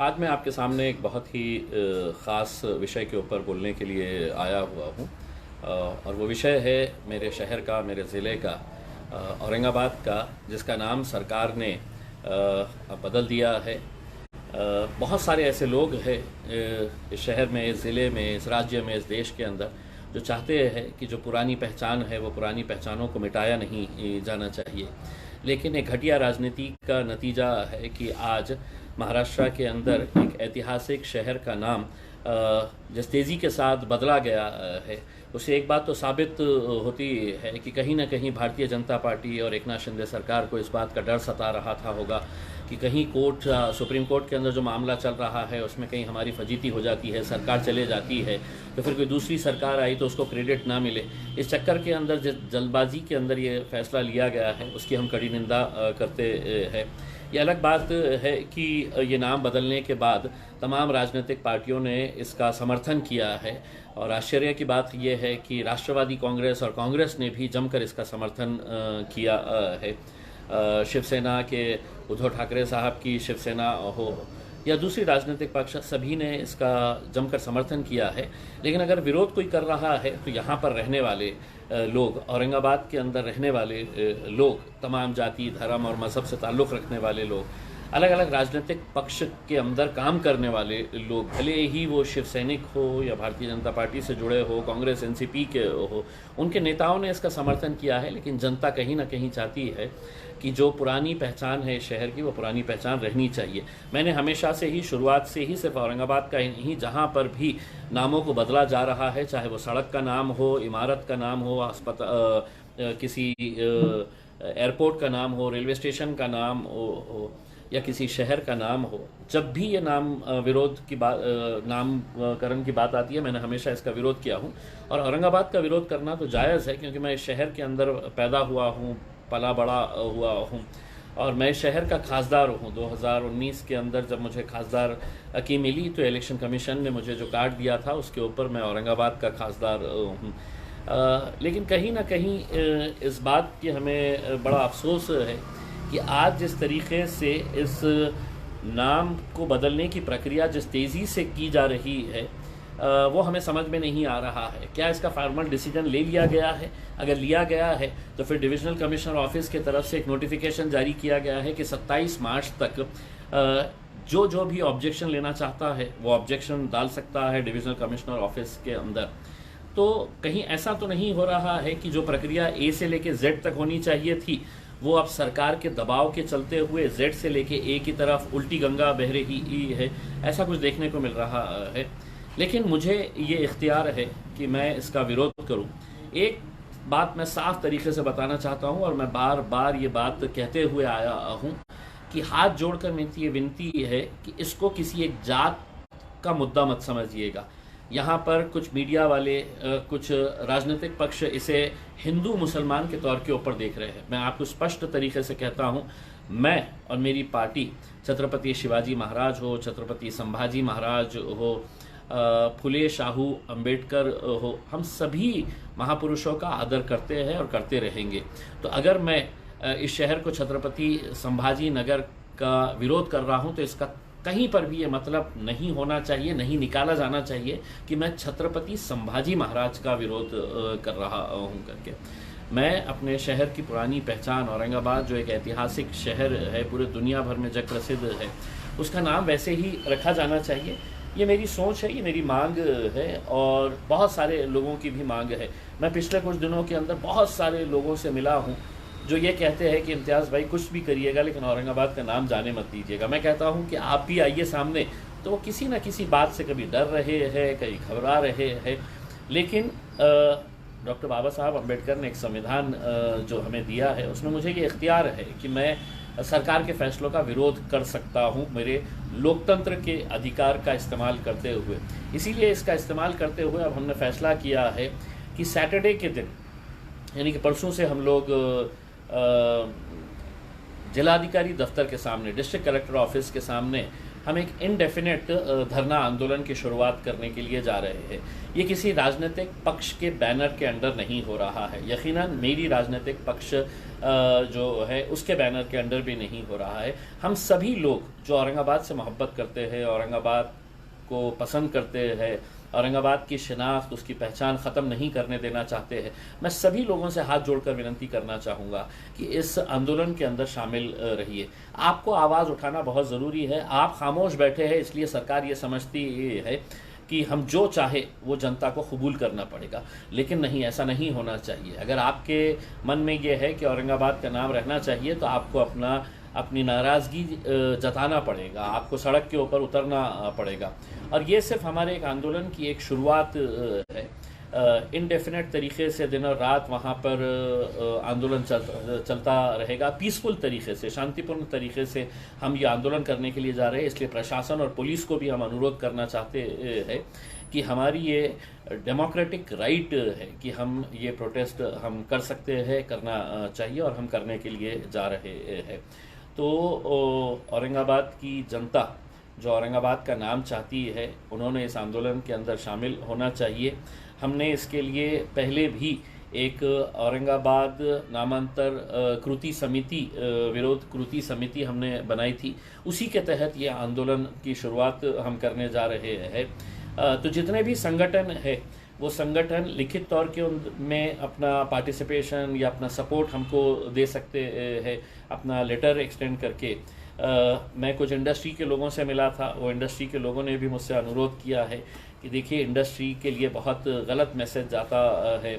आज मैं आपके सामने एक बहुत ही ख़ास विषय के ऊपर बोलने के लिए आया हुआ हूँ। और वो विषय है मेरे शहर का, मेरे ज़िले का, औरंगाबाद का, जिसका नाम सरकार ने अब बदल दिया है। बहुत सारे ऐसे लोग हैं इस शहर में, इस ज़िले में, इस राज्य में, इस देश के अंदर, जो चाहते हैं कि जो पुरानी पहचान है वो पुरानी पहचानों को मिटाया नहीं जाना चाहिए। लेकिन एक घटिया राजनीति का नतीजा है कि आज महाराष्ट्र के अंदर एक ऐतिहासिक शहर का नाम जिस तेज़ी के साथ बदला गया है, उससे एक बात तो साबित होती है कि कहीं ना कहीं भारतीय जनता पार्टी और एकनाथ शिंदे सरकार को इस बात का डर सता रहा था होगा कि कहीं सुप्रीम कोर्ट के अंदर जो मामला चल रहा है उसमें कहीं हमारी फजीती हो जाती है, सरकार चले जाती है, तो फिर कोई दूसरी सरकार आई तो उसको क्रेडिट ना मिले। इस चक्कर के अंदर जिस जल्दबाजी के अंदर ये फैसला लिया गया है उसकी हम कड़ी निंदा करते हैं। ये अलग बात है कि ये नाम बदलने के बाद तमाम राजनीतिक पार्टियों ने इसका समर्थन किया है, और आश्चर्य की बात यह है कि राष्ट्रवादी कांग्रेस और कांग्रेस ने भी जमकर इसका समर्थन किया है। शिवसेना के उद्धव ठाकरे साहब की शिवसेना हो या दूसरी राजनीतिक पक्ष, सभी ने इसका जमकर समर्थन किया है। लेकिन अगर विरोध कोई कर रहा है तो यहाँ पर रहने वाले लोग, औरंगाबाद के अंदर रहने वाले लोग, तमाम जाति, धर्म और मज़हब से ताल्लुक़ रखने वाले लोग, अलग अलग राजनीतिक पक्ष के अंदर काम करने वाले लोग, भले ही वो शिव सैनिक हो या भारतीय जनता पार्टी से जुड़े हो, कांग्रेस एनसीपी के हो, उनके नेताओं ने इसका समर्थन किया है। लेकिन जनता कहीं ना कहीं चाहती है कि जो पुरानी पहचान है शहर की, वो पुरानी पहचान रहनी चाहिए। मैंने हमेशा से ही, शुरुआत से ही, सिर्फ औरंगाबाद का ही नहीं, जहाँ पर भी नामों को बदला जा रहा है, चाहे वो सड़क का नाम हो, इमारत का नाम हो, अस्पताल, किसी एयरपोर्ट का नाम हो, रेलवे स्टेशन का नाम हो या किसी शहर का नाम हो, जब भी ये नाम विरोध की बात, नामकरण की बात आती है, मैंने हमेशा इसका विरोध किया हूँ। और औरंगाबाद का विरोध करना तो जायज़ है, क्योंकि मैं इस शहर के अंदर पैदा हुआ हूँ, पला बड़ा हुआ हूँ, और मैं शहर का खासदार हूँ। 2019 के अंदर जब मुझे खासदार की मिली तो इलेक्शन कमीशन ने मुझे जो कार्ड दिया था उसके ऊपर मैं औरंगाबाद का खासदार हूँ। लेकिन कहीं ना कहीं इस बात की हमें बड़ा अफसोस है कि आज जिस तरीके से इस नाम को बदलने की प्रक्रिया जिस तेज़ी से की जा रही है, वो हमें समझ में नहीं आ रहा है। क्या इसका फार्मल डिसीजन ले लिया गया है? अगर लिया गया है तो फिर डिविजनल कमिश्नर ऑफिस की तरफ से एक नोटिफिकेशन जारी किया गया है कि 27 मार्च तक जो भी ऑब्जेक्शन लेना चाहता है वो ऑब्जेक्शन डाल सकता है डिविजनल कमिश्नर ऑफिस के अंदर। तो कहीं ऐसा तो नहीं हो रहा है कि जो प्रक्रिया ए से लेके जेड तक होनी चाहिए थी, वो अब सरकार के दबाव के चलते हुए जेड से लेके ए की तरफ उल्टी गंगा बह रही है? ऐसा कुछ देखने को मिल रहा है। लेकिन मुझे ये इख्तियार है कि मैं इसका विरोध करूं। एक बात मैं साफ तरीके से बताना चाहता हूं, और मैं बार बार ये बात कहते हुए आया हूं कि हाथ जोड़कर मेरी ये विनती है कि इसको किसी एक जात का मुद्दा मत समझिएगा। यहाँ पर कुछ मीडिया वाले, कुछ राजनीतिक पक्ष इसे हिंदू मुसलमान के तौर के ऊपर देख रहे हैं। मैं आपको स्पष्ट तरीके से कहता हूँ, मैं और मेरी पार्टी, छत्रपति शिवाजी महाराज हो, छत्रपति संभाजी महाराज हो, फुले शाहू अंबेडकर हो, हम सभी महापुरुषों का आदर करते हैं और करते रहेंगे। तो अगर मैं इस शहर को छत्रपति संभाजी नगर का विरोध कर रहा हूँ तो इसका कहीं पर भी ये मतलब नहीं होना चाहिए, नहीं निकाला जाना चाहिए कि मैं छत्रपति संभाजी महाराज का विरोध कर रहा हूँ करके। मैं अपने शहर की पुरानी पहचान, औरंगाबाद जो एक ऐतिहासिक शहर है, पूरे दुनिया भर में जग प्रसिद्ध है, उसका नाम वैसे ही रखा जाना चाहिए। ये मेरी सोच है, ये मेरी मांग है, और बहुत सारे लोगों की भी मांग है। मैं पिछले कुछ दिनों के अंदर बहुत सारे लोगों से मिला हूँ जो ये कहते हैं कि इम्तियाज़ भाई कुछ भी करिएगा लेकिन औरंगाबाद का नाम जाने मत दीजिएगा। मैं कहता हूँ कि आप भी आइए सामने। तो वो किसी न किसी बात से कभी डर रहे हैं, कहीं घबरा रहे हैं, लेकिन डॉक्टर बाबा साहब अम्बेडकर ने एक संविधान जो हमें दिया है, उसमें मुझे ये इख्तियार है कि मैं सरकार के फैसलों का विरोध कर सकता हूँ, मेरे लोकतंत्र के अधिकार का इस्तेमाल करते हुए। इसीलिए इसका इस्तेमाल करते हुए अब हमने फैसला किया है कि सैटरडे के दिन, यानी कि परसों से, हम लोग जिलाधिकारी दफ्तर के सामने, डिस्ट्रिक्ट कलेक्टर ऑफिस के सामने, हम एक इनडेफिनेट धरना आंदोलन की शुरुआत करने के लिए जा रहे हैं। ये किसी राजनीतिक पक्ष के बैनर के अंडर नहीं हो रहा है। यकीनन मेरी राजनीतिक पक्ष जो है उसके बैनर के अंडर भी नहीं हो रहा है। हम सभी लोग जो औरंगाबाद से मोहब्बत करते हैं, औरंगाबाद को पसंद करते हैं, औरंगाबाद की शिनाख्त, उसकी पहचान ख़त्म नहीं करने देना चाहते हैं, मैं सभी लोगों से हाथ जोड़कर विनती करना चाहूँगा कि इस आंदोलन के अंदर शामिल रहिए। आपको आवाज़ उठाना बहुत ज़रूरी है। आप खामोश बैठे हैं इसलिए सरकार ये समझती है कि हम जो चाहे वो जनता को कबूल करना पड़ेगा, लेकिन नहीं, ऐसा नहीं होना चाहिए। अगर आपके मन में ये है कि औरंगाबाद का नाम रहना चाहिए तो आपको अपनी नाराज़गी जताना पड़ेगा, आपको सड़क के ऊपर उतरना पड़ेगा। और ये सिर्फ हमारे एक आंदोलन की एक शुरुआत है। इनडेफिनेट तरीके से दिन और रात वहाँ पर आंदोलन चलता रहेगा। पीसफुल तरीके से, शांतिपूर्ण तरीके से हम ये आंदोलन करने के लिए जा रहे हैं। इसलिए प्रशासन और पुलिस को भी हम अनुरोध करना चाहते हैं कि हमारी ये डेमोक्रेटिक राइट है कि हम ये प्रोटेस्ट हम कर सकते हैं, करना चाहिए, और हम करने के लिए जा रहे हैं। तो औरंगाबाद की जनता जो औरंगाबाद का नाम चाहती है, उन्होंने इस आंदोलन के अंदर शामिल होना चाहिए। हमने इसके लिए पहले भी एक औरंगाबाद नामांतर कृति समिति, विरोध कृति समिति हमने बनाई थी। उसी के तहत ये आंदोलन की शुरुआत हम करने जा रहे हैं। तो जितने भी संगठन है वो संगठन लिखित तौर के में अपना पार्टिसिपेशन या अपना सपोर्ट हमको दे सकते हैं, अपना लेटर एक्सटेंड करके। मैं कुछ इंडस्ट्री के लोगों से मिला था, वो इंडस्ट्री के लोगों ने भी मुझसे अनुरोध किया है कि देखिए इंडस्ट्री के लिए बहुत गलत मैसेज जाता है।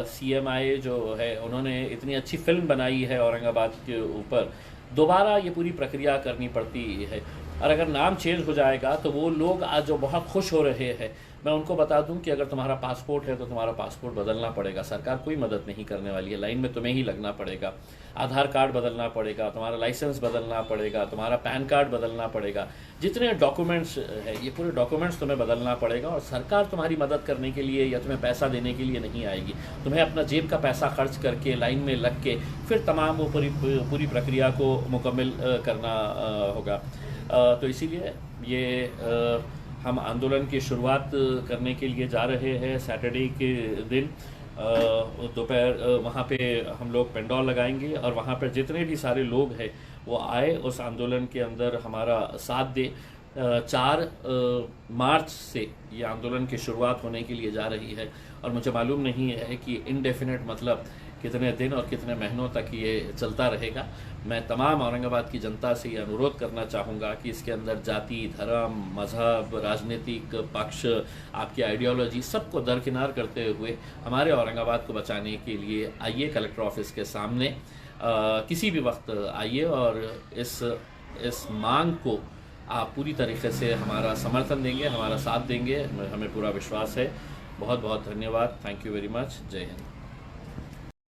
CMI जो है उन्होंने इतनी अच्छी फिल्म बनाई है औरंगाबाद के ऊपर, दोबारा ये पूरी प्रक्रिया करनी पड़ती है। और अगर नाम चेंज हो जाएगा तो वो लोग आज जो बहुत खुश हो रहे हैं, मैं उनको बता दूं कि अगर तुम्हारा पासपोर्ट है तो तुम्हारा पासपोर्ट बदलना पड़ेगा। सरकार कोई मदद नहीं करने वाली है, लाइन में तुम्हें ही लगना पड़ेगा। आधार कार्ड बदलना पड़ेगा, तुम्हारा लाइसेंस बदलना पड़ेगा, तुम्हारा पैन कार्ड बदलना पड़ेगा, जितने डॉक्यूमेंट्स है ये पूरे डॉक्यूमेंट्स तुम्हें बदलना पड़ेगा। और सरकार तुम्हारी मदद करने के लिए या तुम्हें पैसा देने के लिए नहीं आएगी। तुम्हें अपना जेब का पैसा खर्च करके लाइन में लग के फिर तमाम वो पूरी प्रक्रिया को मुकम्मल करना होगा। तो इसीलिए ये हम आंदोलन की शुरुआत करने के लिए जा रहे हैं। सैटरडे के दिन दोपहर वहाँ पे हम लोग पेंडॉल लगाएंगे और वहाँ पर जितने भी सारे लोग हैं वो आए, उस आंदोलन के अंदर हमारा साथ दे। 4 मार्च से ये आंदोलन की शुरुआत होने के लिए जा रही है और मुझे मालूम नहीं है कि इनडेफिनेट मतलब कितने दिन और कितने महीनों तक ये चलता रहेगा। मैं तमाम औरंगाबाद की जनता से ये अनुरोध करना चाहूँगा कि इसके अंदर जाति, धर्म, मज़हब, राजनीतिक पक्ष, आपकी आइडियोलॉजी सबको दरकिनार करते हुए हमारे औरंगाबाद को बचाने के लिए आइए कलेक्टर ऑफिस के सामने किसी भी वक्त आइए और इस मांग को आप पूरी तरीके से हमारा समर्थन देंगे, हमारा साथ देंगे, हमें पूरा विश्वास है। बहुत बहुत धन्यवाद। Thank you very much. जय हिंद।